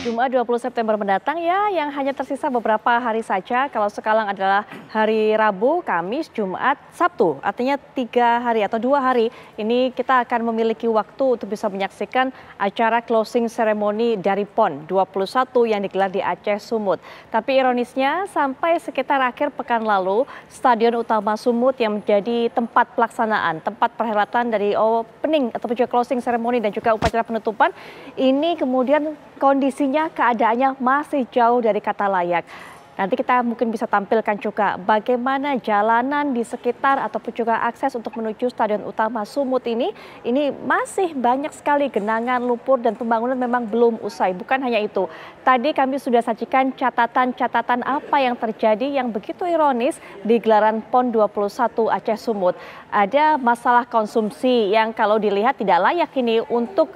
Jumat 20 September mendatang ya, yang hanya tersisa beberapa hari saja. Kalau sekarang adalah hari Rabu, Kamis, Jumat, Sabtu. Artinya 3 hari atau 2 hari ini kita akan memiliki waktu untuk bisa menyaksikan acara closing ceremony dari PON 21 yang digelar di Aceh Sumut. Tapi ironisnya sampai sekitar akhir pekan lalu, Stadion Utama Sumut yang menjadi tempat pelaksanaan, tempat perhelatan dari opening atau juga closing ceremony dan juga upacara penutupan, ini kemudian kondisinya, keadaannya masih jauh dari kata layak. Nanti kita mungkin bisa tampilkan juga bagaimana jalanan di sekitar ataupun juga akses untuk menuju Stadion Utama Sumut ini masih banyak sekali genangan, lumpur, dan pembangunan memang belum usai. Bukan hanya itu, tadi kami sudah sajikan catatan-catatan apa yang terjadi yang begitu ironis di gelaran PON 21 Aceh Sumut. Ada masalah konsumsi yang kalau dilihat tidak layak ini untuk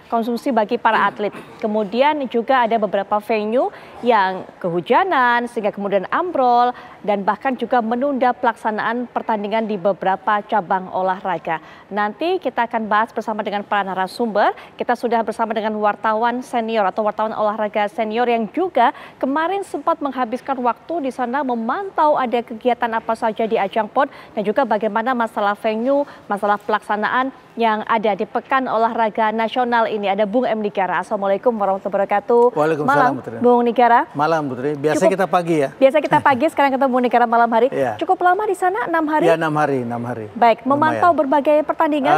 konsumsi bagi para atlet. Kemudian juga ada beberapa venue yang kehujanan sehingga kemudian ambrol dan bahkan juga menunda pelaksanaan pertandingan di beberapa cabang olahraga. Nanti kita akan bahas bersama dengan para narasumber. Kita sudah bersama dengan wartawan senior atau wartawan olahraga senior yang juga kemarin sempat menghabiskan waktu di sana memantau ada kegiatan apa saja di ajang PON dan juga bagaimana masalah venue, masalah pelaksanaan yang ada di Pekan Olahraga Nasional ini. Ada Bung M. Nigara. Assalamualaikum warahmatullahi wabarakatuh. Waalaikumsalam, Putri. Bung Nigara. Malam, Putri. Biasa kita pagi ya? Biasa kita pagi, sekarang kita Bung Nigara malam hari. Ya. Cukup lama di sana, 6 hari? Ya, 6 hari. Baik, memantau berbagai pertandingan?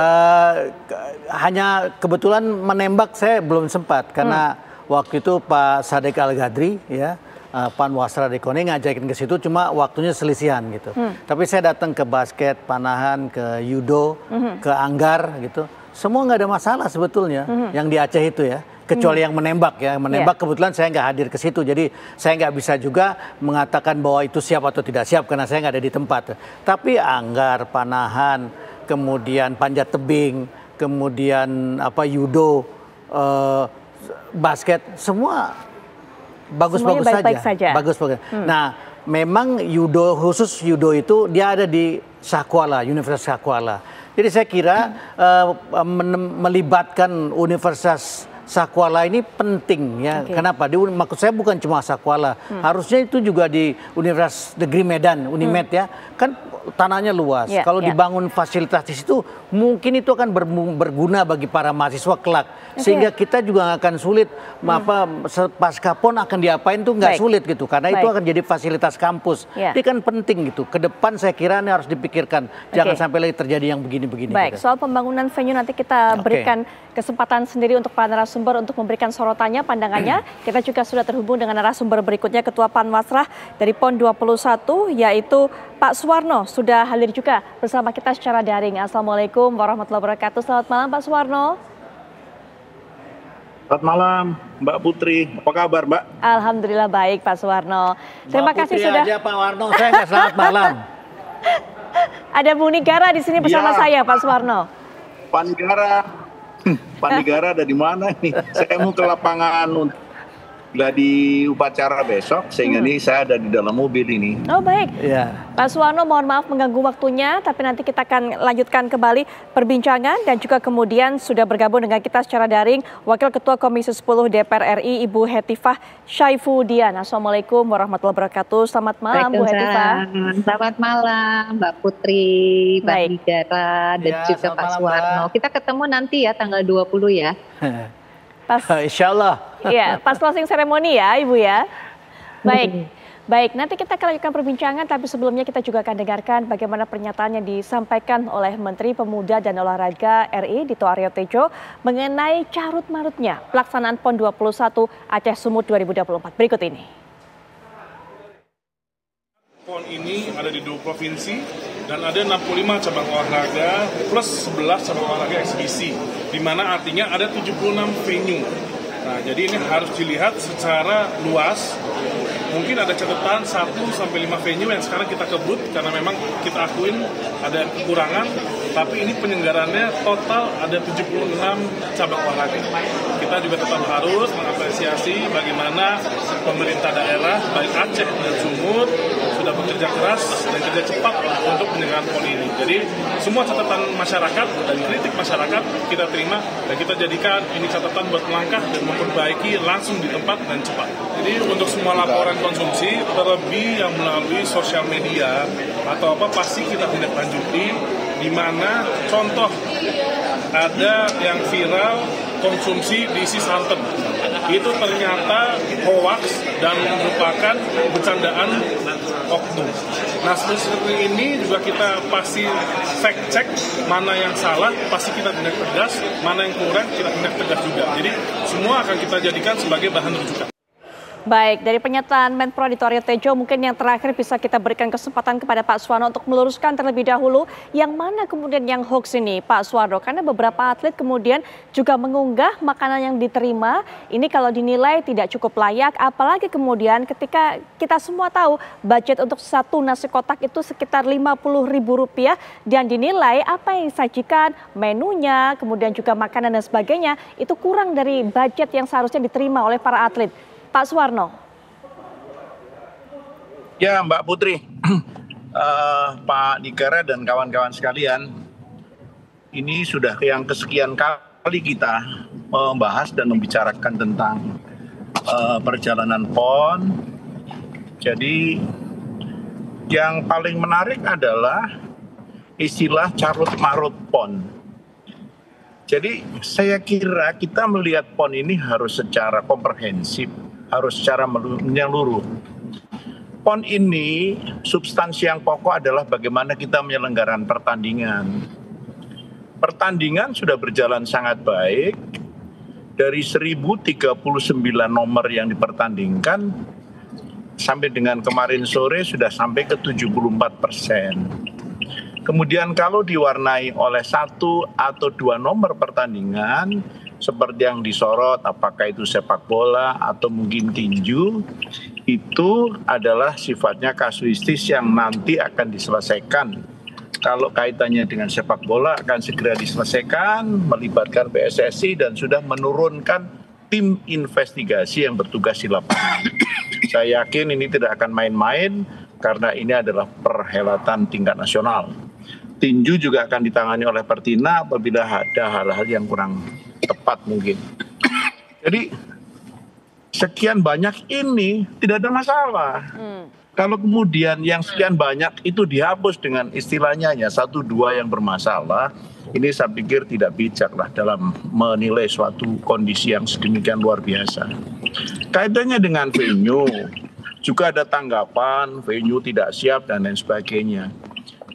Hanya kebetulan menembak saya belum sempat, karena waktu itu Pak Sadek Al-Gadri, ya, Pan Wasra Dekone ngajakin ke situ, cuma waktunya selisihan gitu. Tapi saya datang ke basket, panahan, ke judo, ke anggar gitu. Semua nggak ada masalah sebetulnya yang di Aceh itu ya. Kecuali yang menembak ya. Menembak kebetulan saya nggak hadir ke situ. Jadi saya nggak bisa juga mengatakan bahwa itu siap atau tidak siap karena saya nggak ada di tempat. Tapi anggar, panahan, kemudian panjat tebing, kemudian judo, basket, semua bagus-bagus saja. Bagus. Nah, memang khusus judo itu dia ada di Sakuala, Universitas Sakuala. Jadi saya kira melibatkan Universitas Sakuala ini penting ya. Kenapa? Maksud saya bukan cuma Sakuala, harusnya itu juga di Universitas Negeri Medan, Unimed ya. Kan tanahnya luas. Kalau dibangun fasilitas di situ, mungkin itu akan berguna bagi para mahasiswa kelak. Sehingga kita juga nggak akan sulit, pasca PON akan diapain tuh nggak sulit gitu. Karena itu akan jadi fasilitas kampus. Ini kan penting gitu. Ke depan saya kira ini harus dipikirkan. Jangan sampai lagi terjadi yang begini-begini. Baik, soal pembangunan venue nanti kita berikan kesempatan sendiri untuk para narasumber untuk memberikan sorotannya, pandangannya. Kita juga sudah terhubung dengan narasumber berikutnya, Ketua Panwasrah dari PON 21, yaitu Pak Suwarno. Sudah hadir juga bersama kita secara daring. Assalamualaikum warahmatullahi wabarakatuh. Selamat malam Pak Suwarno. Selamat malam Mbak Putri. Apa kabar Mbak? Alhamdulillah baik Pak Suwarno. Terima kasih sudah. Aja Pak Warno, saya nggak selamat malam. Ada Bung Nigara di sini bersama saya Pak Suwarno. Pak Nigara ada di mana nih? Saya mau ke lapangan di upacara besok, sehingga ini saya ada di dalam mobil ini. Oh baik, Pak Suwarno mohon maaf mengganggu waktunya, tapi nanti kita akan lanjutkan kembali perbincangan dan juga kemudian sudah bergabung dengan kita secara daring Wakil Ketua Komisi 10 DPR RI Ibu Hetifah Syaifuddin. Assalamualaikum warahmatullahi wabarakatuh. Selamat malam Bu Hetifah. Selamat malam Mbak Putri, Mbak Nigara dan juga Pak Suwarno. Kita ketemu nanti ya tanggal 20 ya. Insya Allah. Iya, pas closing ceremony ya Ibu ya. Baik, nanti kita akan lanjutkan perbincangan, tapi sebelumnya kita juga akan dengarkan bagaimana pernyataan yang disampaikan oleh Menteri Pemuda dan Olahraga RI Dito Aryo Tejo mengenai carut-marutnya pelaksanaan PON 21 Aceh Sumut 2024. Berikut ini. PON ini ada di 2 provinsi dan ada 65 cabang olahraga plus 11 cabang olahraga eksibisi, di mana artinya ada 76 venue. Nah, jadi ini harus dilihat secara luas. Mungkin ada catatan 1 sampai 5 venue yang sekarang kita kebut karena memang kita akuin ada kekurangan tapi ini penyelenggarannya total ada 76 cabang olahraga. Kita juga tetap harus mengapresiasi bagaimana pemerintah daerah, baik Aceh dan Sumut, sudah bekerja keras dan kerja cepat untuk penyelenggaraan PON ini. Jadi semua catatan masyarakat dan kritik masyarakat kita terima dan kita jadikan ini catatan buat melangkah dan memperbaiki langsung di tempat dan cepat. Jadi untuk semua laporan konsumsi, terlebih yang melalui sosial media atau apa, pasti kita tindak lanjuti, di mana contoh ada yang viral konsumsi diisi santan. Itu ternyata hoax dan merupakan bercandaan oknum. Nah, seperti ini juga kita pasti fact check mana yang salah, pasti kita tindak tegas, mana yang kurang kita tindak tegas juga. Jadi semua akan kita jadikan sebagai bahan rujukan. Baik, dari pernyataan Menpora Dito Aryo Tejo, mungkin yang terakhir bisa kita berikan kesempatan kepada Pak Suwarno untuk meluruskan terlebih dahulu yang mana kemudian yang hoax ini, Pak Suwarno. Karena beberapa atlet kemudian juga mengunggah makanan yang diterima, ini kalau dinilai tidak cukup layak, apalagi kemudian ketika kita semua tahu budget untuk satu nasi kotak itu sekitar Rp50.000 dan dinilai apa yang disajikan, menunya, kemudian juga makanan dan sebagainya, itu kurang dari budget yang seharusnya diterima oleh para atlet. Pak Suwarno. Ya Mbak Putri, Pak Nigara dan kawan-kawan sekalian, ini sudah yang kesekian kali kita membahas dan membicarakan tentang perjalanan PON. Jadi yang paling menarik adalah istilah carut marut PON. Jadi saya kira kita melihat PON ini harus secara komprehensif, harus secara menyeluruh. PON ini substansi yang pokok adalah bagaimana kita menyelenggarakan pertandingan. Pertandingan sudah berjalan sangat baik. Dari 1039 nomor yang dipertandingkan, sampai dengan kemarin sore sudah sampai ke 74%. Kemudian kalau diwarnai oleh 1 atau 2 nomor pertandingan, seperti yang disorot, apakah itu sepak bola atau mungkin tinju, itu adalah sifatnya kasuistis yang nanti akan diselesaikan. Kalau kaitannya dengan sepak bola akan segera diselesaikan, melibatkan PSSI dan sudah menurunkan tim investigasi yang bertugas di lapangan. Saya yakin ini tidak akan main-main karena ini adalah perhelatan tingkat nasional. Tinju juga akan ditangani oleh Pertina apabila ada hal-hal yang kurang tepat mungkin. Jadi sekian banyak ini tidak ada masalah. Kalau kemudian yang sekian banyak itu dihapus dengan istilahnya hanya 1-2 yang bermasalah, ini saya pikir tidak bijak lah dalam menilai suatu kondisi yang sedemikian luar biasa. Kaitannya dengan venue, juga ada tanggapan venue tidak siap dan lain sebagainya.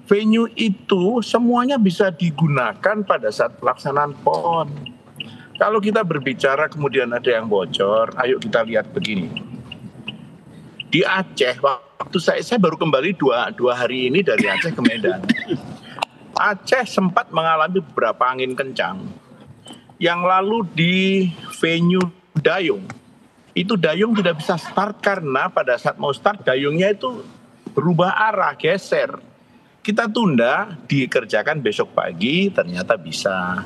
Venue itu semuanya bisa digunakan pada saat pelaksanaan PON. Kalau kita berbicara kemudian ada yang bocor, ayo kita lihat begini. Di Aceh, waktu saya baru kembali dua hari ini dari Aceh ke Medan. Aceh sempat mengalami beberapa angin kencang. Yang lalu di venue Dayung, itu Dayung tidak bisa start karena pada saat mau start Dayungnya itu berubah arah, geser. Kita tunda, dikerjakan besok pagi, ternyata bisa.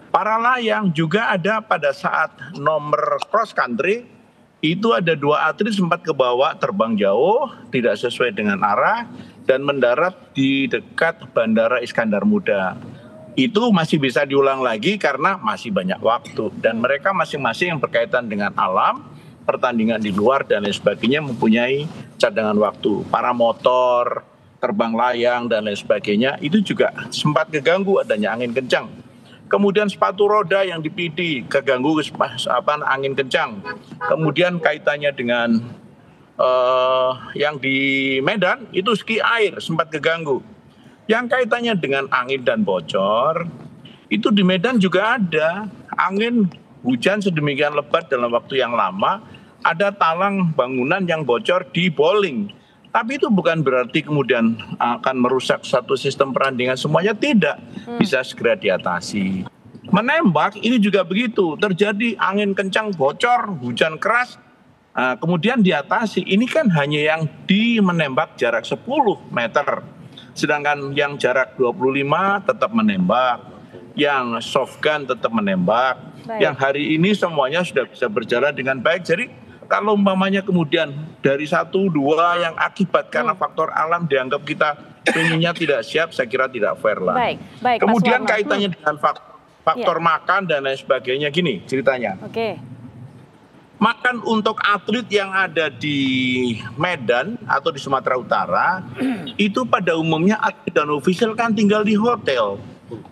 Para layang juga ada pada saat nomor cross country, itu ada 2 atlet sempat ke bawah terbang jauh, tidak sesuai dengan arah, dan mendarat di dekat Bandara Iskandar Muda. Itu masih bisa diulang lagi karena masih banyak waktu. Dan mereka masing-masing yang berkaitan dengan alam, pertandingan di luar dan lain sebagainya mempunyai cadangan waktu. Para motor, terbang layang dan lain sebagainya, itu juga sempat keganggu adanya angin kencang. Kemudian sepatu roda yang di PD keganggu angin kencang. Kemudian kaitannya dengan yang di Medan itu ski air sempat keganggu. Yang kaitannya dengan angin dan bocor itu di Medan juga ada angin hujan sedemikian lebat dalam waktu yang lama. Ada talang bangunan yang bocor di bowling. Tapi itu bukan berarti kemudian akan merusak satu sistem pertandingan, semuanya tidak, bisa segera diatasi. Menembak ini juga begitu, terjadi angin kencang, bocor, hujan keras, kemudian diatasi. Ini kan hanya yang di menembak jarak 10 meter. Sedangkan yang jarak 25 tetap menembak, yang soft gun tetap menembak. Baik. Yang hari ini semuanya sudah bisa berjalan dengan baik. Jadi kalau umpamanya kemudian dari 1, 2 yang akibat karena faktor alam dianggap kita venue-nya tidak siap, saya kira tidak fair lah. Baik, baik, Pak Kemudian Suwarno. kaitannya dengan faktor makan dan lain sebagainya, gini ceritanya. Oke. Makan untuk atlet yang ada di Medan atau di Sumatera Utara itu pada umumnya atlet dan official kan tinggal di hotel.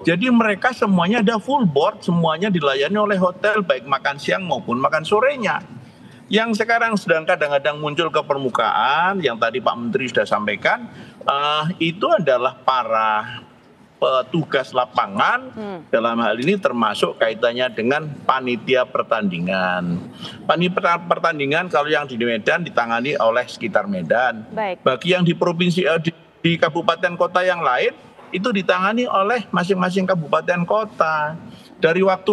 Jadi mereka semuanya ada full board, semuanya dilayani oleh hotel baik makan siang maupun makan sorenya. Yang sekarang sedang kadang-kadang muncul ke permukaan, yang tadi Pak Menteri sudah sampaikan, itu adalah para petugas lapangan, dalam hal ini termasuk kaitannya dengan panitia pertandingan. Panitia pertandingan kalau yang di Medan ditangani oleh sekitar Medan. Baik. Bagi yang di provinsi di kabupaten kota yang lain itu ditangani oleh masing-masing kabupaten kota. Dari waktu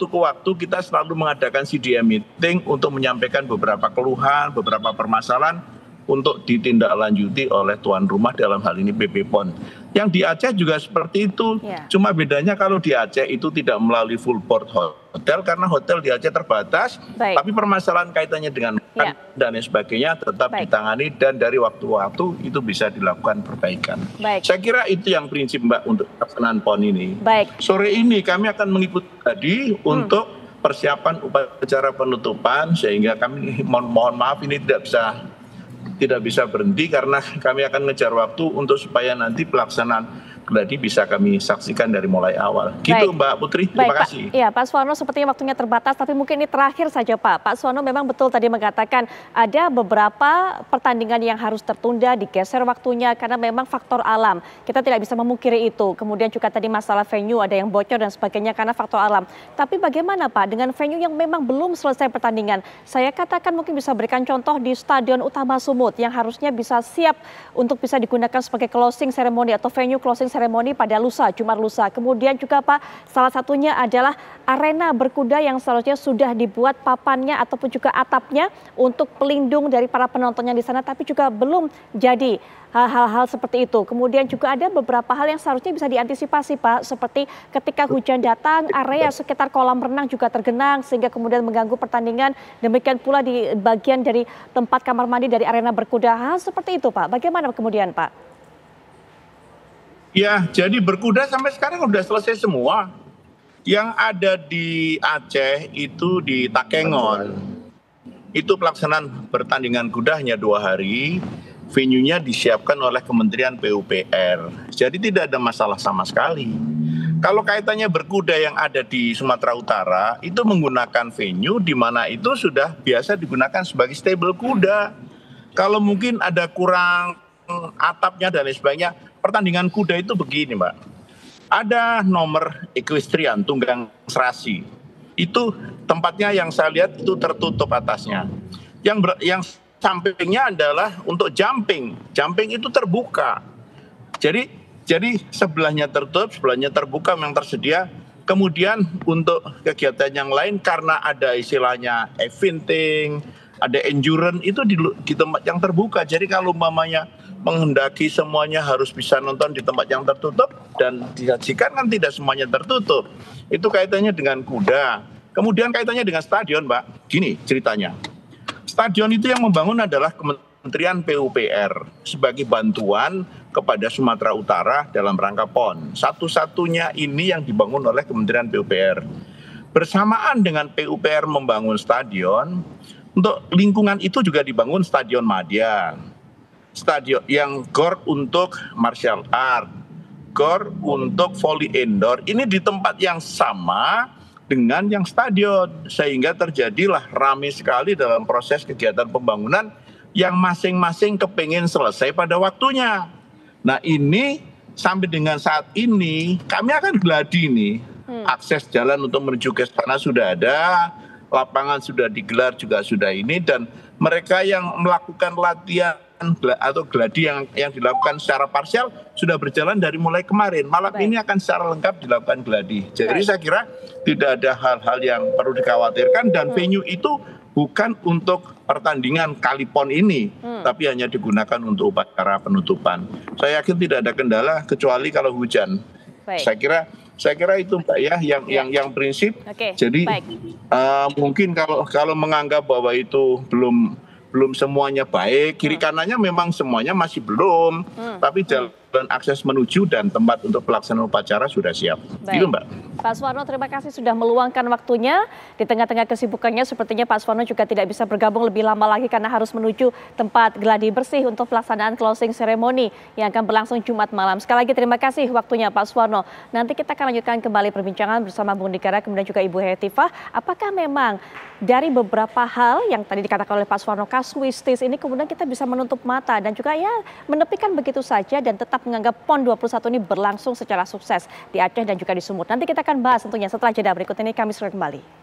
ke waktu kita selalu mengadakan CDM meeting untuk menyampaikan beberapa keluhan, beberapa permasalahan untuk ditindaklanjuti oleh tuan rumah, dalam hal ini PP PON. Yang di Aceh juga seperti itu. Cuma bedanya kalau di Aceh itu tidak melalui full board hotel karena hotel di Aceh terbatas. Baik. Tapi permasalahan kaitannya dengan makan dan lain sebagainya tetap ditangani dan dari waktu-waktu itu bisa dilakukan perbaikan. Baik. Saya kira itu yang prinsip Mbak untuk pelaksanaan PON ini. Baik. Sore ini kami akan mengikuti tadi untuk persiapan upacara penutupan, sehingga kami mohon maaf ini tidak bisa berhenti karena kami akan ngejar waktu untuk supaya nanti pelaksanaan gladi bisa kami saksikan dari mulai awal. Gitu. Baik. Mbak Putri, terima kasih. Iya, Pak Suwarno, sepertinya waktunya terbatas, tapi mungkin ini terakhir saja Pak. Pak Suwarno memang betul tadi mengatakan ada beberapa pertandingan yang harus tertunda, digeser waktunya karena memang faktor alam. Kita tidak bisa memungkiri itu. Kemudian juga tadi masalah venue ada yang bocor dan sebagainya karena faktor alam. Tapi bagaimana Pak dengan venue yang memang belum selesai pertandingan? Saya katakan mungkin bisa berikan contoh di Stadion Utama Sumut yang harusnya bisa siap untuk bisa digunakan sebagai closing ceremony atau venue closing seremoni pada lusa, Jumat lusa. Kemudian juga Pak, salah satunya adalah arena berkuda yang seharusnya sudah dibuat papannya ataupun juga atapnya untuk pelindung dari para penontonnya di sana, tapi juga belum jadi hal-hal seperti itu. Kemudian juga ada beberapa hal yang seharusnya bisa diantisipasi Pak, seperti ketika hujan datang, area sekitar kolam renang juga tergenang sehingga kemudian mengganggu pertandingan. Demikian pula di bagian dari tempat kamar mandi dari arena berkuda. Hal seperti itu Pak, bagaimana kemudian Pak? Ya, jadi berkuda sampai sekarang sudah selesai semua. Yang ada di Aceh itu di Takengon. Itu pelaksanaan pertandingan kuda hanya 2 hari. Venue-nya disiapkan oleh Kementerian PUPR. Jadi tidak ada masalah sama sekali. Kalau kaitannya berkuda yang ada di Sumatera Utara, itu menggunakan venue di mana itu sudah biasa digunakan sebagai stable kuda. Kalau mungkin ada kurang atapnya dan lain sebagainya, pertandingan kuda itu begini Mbak. Ada nomor equestrian, tunggang serasi. Itu tempatnya yang saya lihat itu tertutup atasnya. Yang sampingnya adalah untuk jumping. Jumping itu terbuka. Jadi sebelahnya tertutup, sebelahnya terbuka yang tersedia. Kemudian untuk kegiatan yang lain karena ada istilahnya eventing, ada endurance itu di tempat yang terbuka. Jadi kalau umpamanya menghendaki semuanya harus bisa nonton di tempat yang tertutup dan disajikan kan tidak semuanya tertutup. Itu kaitannya dengan kuda. Kemudian kaitannya dengan stadion, Mbak. Gini ceritanya. Stadion itu yang membangun adalah Kementerian PUPR sebagai bantuan kepada Sumatera Utara dalam rangka PON. Satu-satunya ini yang dibangun oleh Kementerian PUPR. Bersamaan dengan PUPR membangun stadion, untuk lingkungan itu juga dibangun Stadion Madya. Stadion yang GOR untuk martial art, GOR untuk volley indoor. Ini di tempat yang sama dengan yang stadion, sehingga terjadilah ramai sekali dalam proses kegiatan pembangunan yang masing-masing kepingin selesai pada waktunya. Nah ini sampai dengan saat ini kami akan gladi nih, akses jalan untuk menuju ke sana sudah ada, lapangan sudah digelar juga sudah ini, dan mereka yang melakukan latihan atau gladi yang dilakukan secara parsial sudah berjalan dari mulai kemarin. Malam ini akan secara lengkap dilakukan gladi. Jadi saya kira tidak ada hal-hal yang perlu dikhawatirkan dan venue itu bukan untuk pertandingan kali PON ini, tapi hanya digunakan untuk upacara penutupan. Saya yakin tidak ada kendala kecuali kalau hujan. Baik. Saya kira itu Mbak ya yang prinsip. Oke, Jadi mungkin kalau menganggap bahwa itu belum semuanya baik, kiri kanannya memang semuanya masih belum, tapi jalan akses menuju dan tempat untuk pelaksanaan upacara sudah siap. Baik. Gitu Mbak. Pak Suwarno, terima kasih sudah meluangkan waktunya. Di tengah-tengah kesibukannya, sepertinya Pak Suwarno juga tidak bisa bergabung lebih lama lagi karena harus menuju tempat gladi bersih untuk pelaksanaan closing ceremony yang akan berlangsung Jumat malam. Sekali lagi terima kasih waktunya Pak Suwarno. Nanti kita akan lanjutkan kembali perbincangan bersama Bung Nigara, kemudian juga Ibu Hetifah. Apakah memang dari beberapa hal yang tadi dikatakan oleh Pak Suwarno, kasuistis ini kemudian kita bisa menutup mata dan juga ya menepikan begitu saja dan tetap menganggap PON 21 ini berlangsung secara sukses di Aceh dan juga di Sumut. Nanti kita akan bahas tentunya setelah jeda berikut ini, kami segera kembali.